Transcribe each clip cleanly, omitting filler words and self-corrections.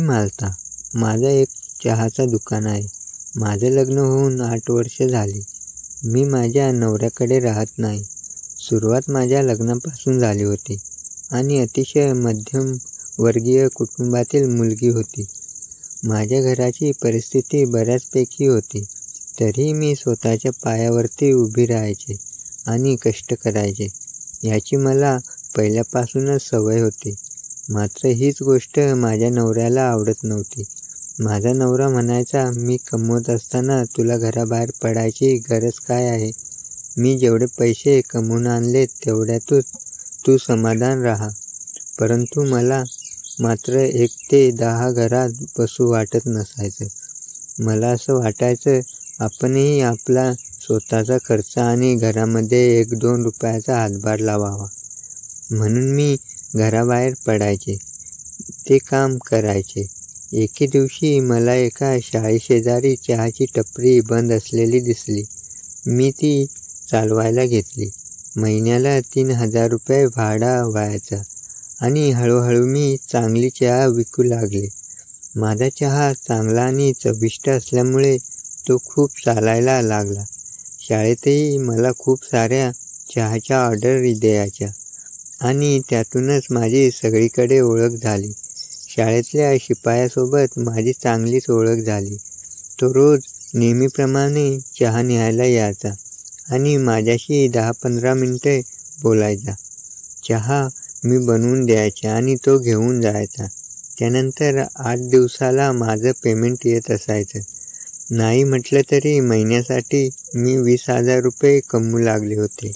मालता. माझं एक चहाचं दुकान आहे. माझं लग्न होऊन 8 वर्ष झाली. मी माझ्या नवऱ्याकडे राहत नाही. सुरुवात माझ्या लग्नापासून झाली होती आणि अतिशय मध्यमवर्गीय कुटुंबातील मुलगी होती. माझ्या घराची परिस्थिती बऱ्याचपैकी होती. तरीही मी स्वतःच्या पायावरती उभी राहायचे आणि कष्ट करायचे. याची मला पहिल्यापासूनच सवय होती. मात्र हीच गोष्ट माझ्या नवऱ्याला आवडत नव्हती. माझा नवरा म्हणायचा, मी कमवत असताना तुला घराबाहेर पडायची गरज काय आहे? मी जेवढे पैसे कमवून आणले तेवढ्यातच तू समाधान राहा. परंतु मला मात्र 1 ते 10 घरात बसू वाटत नसायचं. मला असं वाटायचं आपणही आपला स्वतःचा खर्च आणि घरामध्ये 1-2 रुपयाचा हातभार लावावा. म्हणून मी घराबाहेर पडायचे, ते काम करायचे. एके दिवशी मला एका शाळेशेजारी चहाची टपरी बंद असलेली दिसली. मी ती चालवायला घेतली. महिन्याला 3000 रुपये भाडा व्हायचा आणि हळूहळू मी चांगली चहा विकू लागले. माझा चहा चांगला आणि चविष्ट असल्यामुळे तो खूप चालायला लागला. शाळेतही मला खूप साऱ्या चहाच्या ऑर्डर द्यायच्या आणि त्यातूनच माझी सगळीकडे ओळख झाली. शाळेतल्या शिपायासोबत माझी चांगलीच ओळख झाली. तो रोज नेहमीप्रमाणे चहा न्यायला यायचा आणि माझ्याशी 10-15 मिनिटे बोलायचा. चहा मी बनवून द्यायचे आणि तो घेऊन जायचा. त्यानंतर 8 दिवसाला माझं पेमेंट येत असायचं. नाही म्हटलं तरी महिन्यासाठी मी 20,000 रुपये कमवू लागले होते.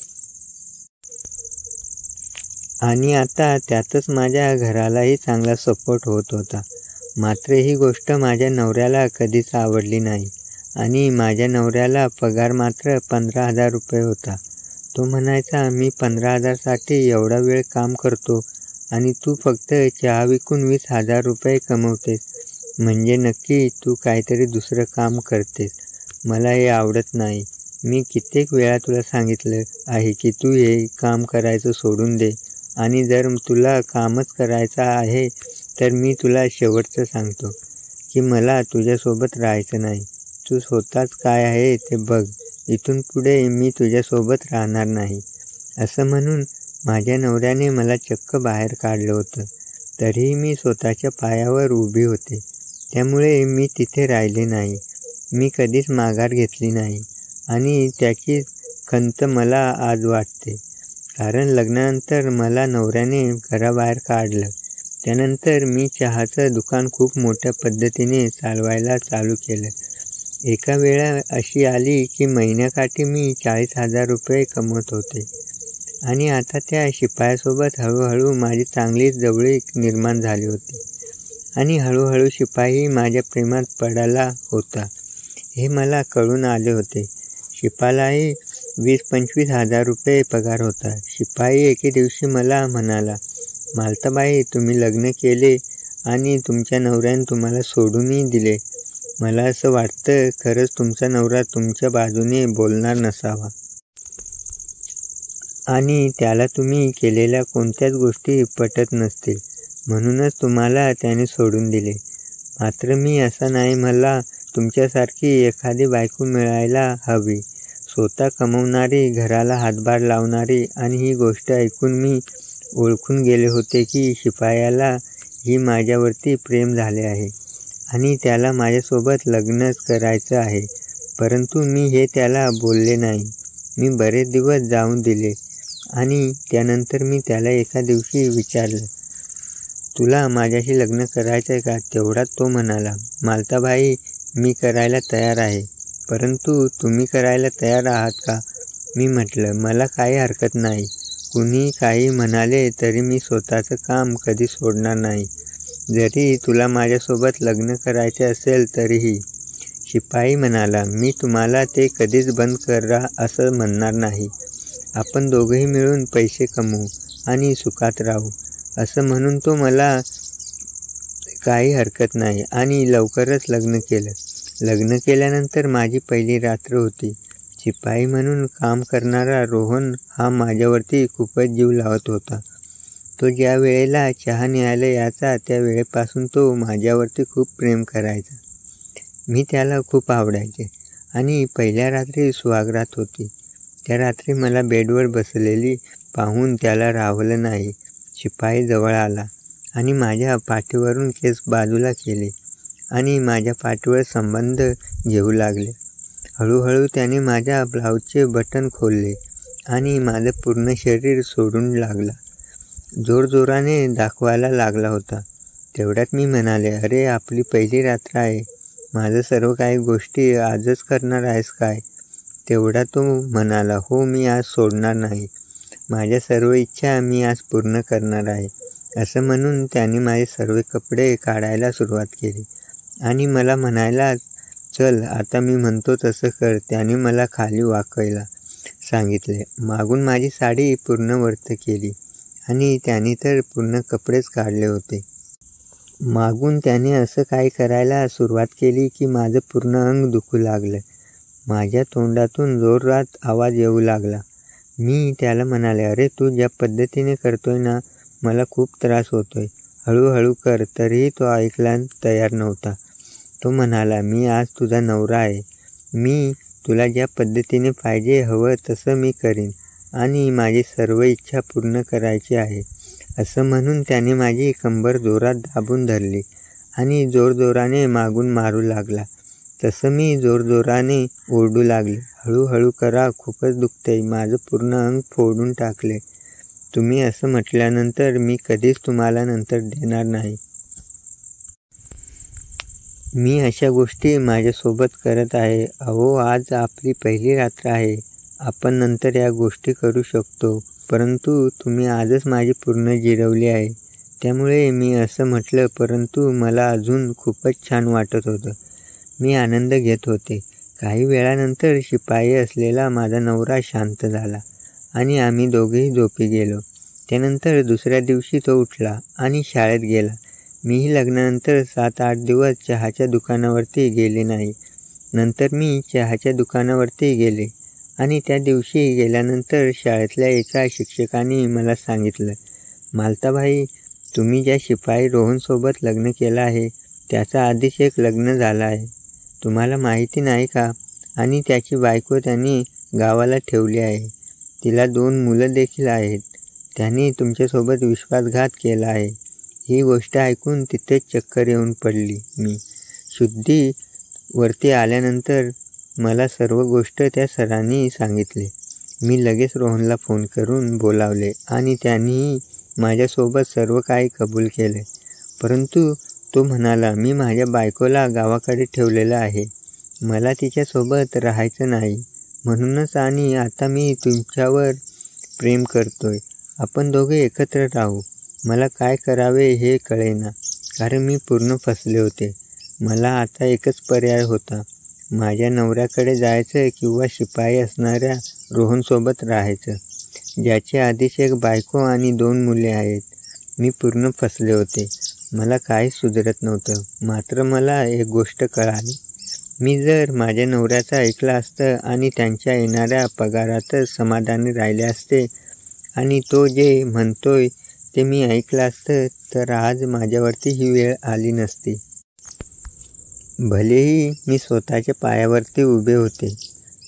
आणि आता त्यातच माझ्या घरालाही चांगला सपोर्ट होत होता. मात्र ही गोष्ट माझ्या नवऱ्याला कधीच आवडली नाही आणि माझ्या नवऱ्याला पगार मात्र 15,000 रुपये होता. तो म्हणायचा, मी 15,000 साठी एवढा वेळ काम करतो आणि तू फक्त चहा विकून 20,000 रुपये कमवतेस. म्हणजे नक्की तू काहीतरी दुसरं काम करतेस. मला हे आवडत नाही. मी कित्येक वेळा तुला सांगितलं आहे की तू हे काम करायचं सोडून दे आणि जर तुला कामच करायचं आहे तर मी तुला शेवटचं सांगतो की मला तुझ्यासोबत राहायचं नाही. तू स्वतःच काय आहे ते बघ. इथून पुढे मी तुझ्यासोबत राहणार नाही. असं म्हणून माझ्या नवऱ्याने मला चक्क बाहेर काढलं होतं. तरीही मी स्वतःच्या पायावर उभी होते. त्यामुळे मी तिथे राहिले नाही. मी कधीच माघार घेतली नाही आणि त्याची खंत मला आज वाटते. कारण लग्नानंतर मला नवऱ्याने घराबाहेर काढलं. त्यानंतर मी चहाचं दुकान खूप मोठ्या पद्धतीने चालवायला चालू केलं. एका वेळा अशी आली की महिन्याकाठी मी 40,000 रुपये कमवत होते आणि आता त्या शिपायासोबत हळूहळू माझी चांगलीच जवळीक निर्माण झाली होती आणि हळूहळू शिपाई माझ्या प्रेमात पडायला होता हे मला कळून आले होते. शिपायालाही 20-25,000 रुपये पगार होता. शिपाई एके दिवशी मला म्हणाला, मालताबाई, तुम्ही लग्न केले आणि तुमच्या नवऱ्याने तुम्हाला सोडूनही दिले. मला असं वाटतं खरंच तुमचा नवरा तुमच्या बाजूने बोलणार नसावा आणि त्याला तुम्ही केलेल्या कोणत्याच गोष्टी पटत नसतील म्हणूनच तुम्हाला त्याने सोडून दिले. मात्र मी असा नाही. मला तुमच्यासारखी एखादी बायको मिळायला हवी, स्वतः कमवणारी, घराला हातभार लावणारी. आणि ही गोष्ट ऐकून मी ओळखून गेले होते की शिपायाला ही माझ्यावरती प्रेम झाले आहे आणि त्याला माझ्यासोबत लग्नच करायचं आहे. परंतु मी हे त्याला बोलले नाही. मी बरेच दिवस जाऊन दिले आणि त्यानंतर मी त्याला एका दिवशी विचारलं, तुला माझ्याशी लग्न करायचं आहे का? तेवढ्यात तो म्हणाला, मालताबाई, मी करायला तयार आहे. परंतु तुम्ही करायला तयार आहात का? मी म्हटलं, मला काही हरकत नाही. कुणी काही म्हणाले तरी मी स्वतःचं काम कधी सोडणार नाही, जरी तुला माझ्यासोबत लग्न करायचे असेल तरीही. शिपाई म्हणाला, मी तुम्हाला ते कधीच बंद करा असं म्हणणार नाही. आपण दोघंही मिळून पैसे कमवू आणि सुखात राहू. असं म्हणून तो मला काही हरकत नाही आणि लवकरच लग्न केलं. लग्न केल्यानंतर माझी पहिली रात्र होती. शिपाई म्हणून काम करणारा रोहन हा माझ्यावरती खूपच जीव लावत होता. तो ज्या वेळेला चहा न्यायला यायचा त्या वेळेपासून तो माझ्यावरती खूप प्रेम करायचा. मी त्याला खूप आवडायचे आणि पहिल्या रात्री सुहागरात होती. त्या रात्री मला बेडवर बसलेली पाहून त्याला राहवलं नाही. शिपाई जवळ आला आणि माझ्या पाठीवरून केस बाजूला केले आणि माझ्या पाठीवर संबंध घेऊ लागले. हळूहळू त्याने माझ्या ब्लाऊजचे बटन खोलले आणि माझं पूर्ण शरीर सोडून लागला. जोरजोराने दाखवायला लागला होता. तेवढ्यात मी म्हणाले, अरे आपली पहिली रात्र आहे. माझं सर्व काही गोष्टी आजच करणार आहेस काय? तेवढा तो म्हणाला, हो मी आज सोडणार नाही. माझ्या सर्व इच्छा मी आज पूर्ण करणार आहे. असं म्हणून त्याने माझे सर्व कपडे काढायला सुरुवात केली आणि मला म्हणायला, चल आता मी म्हणतो तसं कर. त्याने मला खाली वाकायला सांगितले. मागून माझी साडी पूर्ण वर्त केली आणि त्याने तर पूर्ण कपडेच काढले होते. मागून त्याने असं काही करायला सुरुवात केली की माझं पूर्ण अंग दुखू लागलं. माझ्या तोंडातून जोरात आवाज येऊ लागला. मी त्याला म्हणाले, अरे तू ज्या पद्धतीने करतोय ना, मला खूप त्रास होतोय. हळूहळू कर. तरीही तो ऐकायला तयार नव्हता. तो म्हणाला, मी आज तुझा नवरा आहे. मी तुला ज्या पद्धतीने पाहिजे हवं तसं मी करीन आणि माझी सर्व इच्छा पूर्ण करायची आहे. असं म्हणून त्याने माझी कंबर जोरात दाबून धरली आणि जोरजोराने मागून मारू लागला. तसं मी जोरजोराने ओरडू लागले, हळूहळू करा, खूपच दुखतंय. माझं पूर्ण अंग फोडून टाकले. तुम्ही असं म्हटल्यानंतर मी कधीच तुम्हाला नंतर देणार नाही. मी अशा गोष्टी माझ्यासोबत करत आहे. अहो आज आपली पहिली रात्र आहे. आपण नंतर या गोष्टी करू शकतो. परंतु तुम्ही आजच माझी पूर्ण जिरवली आहे. त्यामुळे मी असं म्हटलं. परंतु मला अजून खूपच छान वाटत होतं. मी आनंद घेत होते. काही वेळानंतर शिपाई असलेला माझा नवरा शांत झाला आणि आम्ही दोघेही झोपी गेलो. त्यानंतर दुसऱ्या दिवशी तो उठला आणि शाळेत गेला. मीही लग्नानंतर 7-8 दिवस चहाच्या दुकानावरती गेले नाही. नंतर मी चहाच्या दुकानावरती गेले आणि त्या दिवशी गेल्यानंतर शाळेतल्या एका शिक्षकाने मला सांगितलं, मालताबाई, तुम्ही ज्या शिपाई रोहनसोबत लग्न केलं आहे त्याचा आधीच एक लग्न झालं आहे. तुम्हाला माहिती नाही का? आणि त्याची बायको त्यांनी गावाला ठेवली आहे. तिला 2 मुलं देखील आहेत. त्यांनी तुमच्यासोबत विश्वासघात केला आहे. ही गोष्ट ऐकून तिथेच चक्कर येऊन पडली. मी शुद्धी वरती आल्यानंतर मला सर्व गोष्ट त्या सरांनी सांगितले. मी लगेच रोहनला फोन करून बोलावले आणि त्यांनीही माझ्यासोबत सर्व काही कबूल केले. परंतु तो म्हणाला, मी माझ्या बायकोला गावाकडे ठेवलेलं आहे. मला तिच्यासोबत राहायचं नाही. म्हणूनच आणि आता मी तुमच्यावर प्रेम करतोय. आपण दोघे एकत्र राहू. मला काय करावे हे कळेना, कारण मी पूर्ण फसले होते. मला आता एकच पर्याय होता. माझ्या नवऱ्याकडे जायचं किंवा शिपाई असणाऱ्या रोहनसोबत राहायचं, ज्याची आधीच एक बायको आणि 2 मुले आहेत. मी पूर्ण फसले होते. मला काहीच सुधरत नव्हतं. मात्र मला एक गोष्ट कळाली. मी जर माझ्या नवऱ्याचं ऐकलं असतं आणि त्यांच्या येणाऱ्या पगारातच समाधानी राहिले असते आणि तो जे म्हणतोय ते मी ऐकलं असतं तर आज माझ्यावरती ही वेळ आली नसती. भलेही मी स्वतःच्या पायावरती उभे होते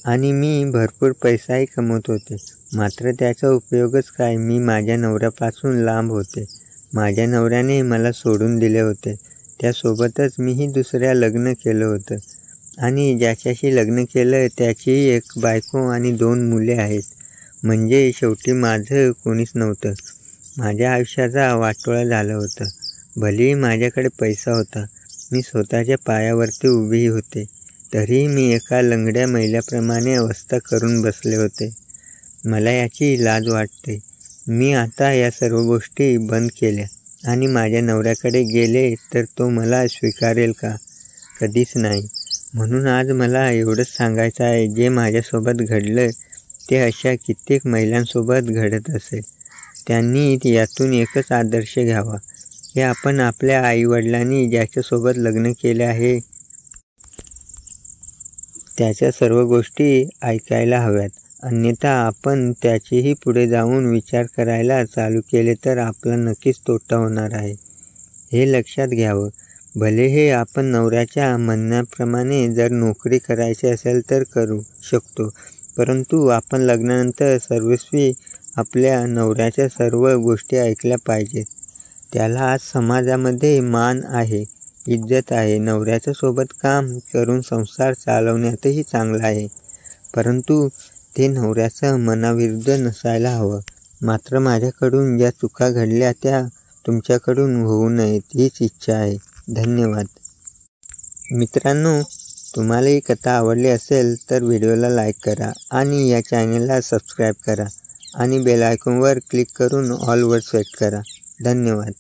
आणि मी भरपूर पैसाही कमवत होते, मात्र त्याचा उपयोगच काय? मी माझ्या नवऱ्यापासून लांब होते. माझ्या नवऱ्याने मला सोडून दिले होते. त्यासोबतच मीही दुसऱ्या लग्न केलं होतं आणि ज्याच्याशी लग्न केलं त्याचीही एक बायको आणि 2 मुले आहेत. म्हणजे शेवटी माझं कोणीच नव्हतं. माझ्या आयुष्याचा वाटोळा झालं होतं. भलेही माझ्याकडे पैसा होता, मी स्वतःच्या पायावरती उभी होते, तरीही मी एका लंगड्या महिल्याप्रमाणे अवस्था करून बसले होते. मला याची लाज वाटते. मी आता या सर्व गोष्टी बंद केल्या आणि माझ्या नवऱ्याकडे गेले तर तो मला स्वीकारेल का? कधीच नाही. म्हणून आज मला एवढंच सांगायचं आहे, जे माझ्यासोबत घडलं ते अशा कित्येक महिलांसोबत घडत असेल. त्यांनी यातून एकच आदर्श घ्यावा की आपण आपल्या आईवडिलांनी ज्याच्यासोबत लग्न केले आहे त्याच्या सर्व गोष्टी ऐकायला हव्यात अन्यथा आपण त्याचेही पुढे जाऊन विचार करायला चालू केले तर आपला नक्कीच तोटा होणार आहे, हे लक्षात घ्यावं. भले हे आपण नवऱ्याच्या म्हणण्याप्रमाणे जर नोकरी करायची असेल तर करू शकतो, परंतु आपण लग्नानंतर सर्वस्वी आपल्या नवऱ्याच्या सर्व गोष्टी ऐकल्या पाहिजेत. त्याला आज समाजामध्ये मान आहे, इज्जत आहे. नवऱ्याच्या सोबत काम करून संसार चालवण्यातही चांगला आहे, परंतु ते नवऱ्याच्या मनाविरुद्ध नसायला हवं. मात्र माझ्याकडून ज्या चुका घडल्या त्या तुमच्याकडून होऊ नयेत हीच इच्छा आहे. धन्यवाद. मित्रांनो, तुम्हाला ही कथा आवडली असेल तर व्हिडिओला लाईक करा आणि या चॅनलला सबस्क्राईब करा आणि बेल आयकॉनवर क्लिक करून ऑलवर सेट करा. धन्यवाद.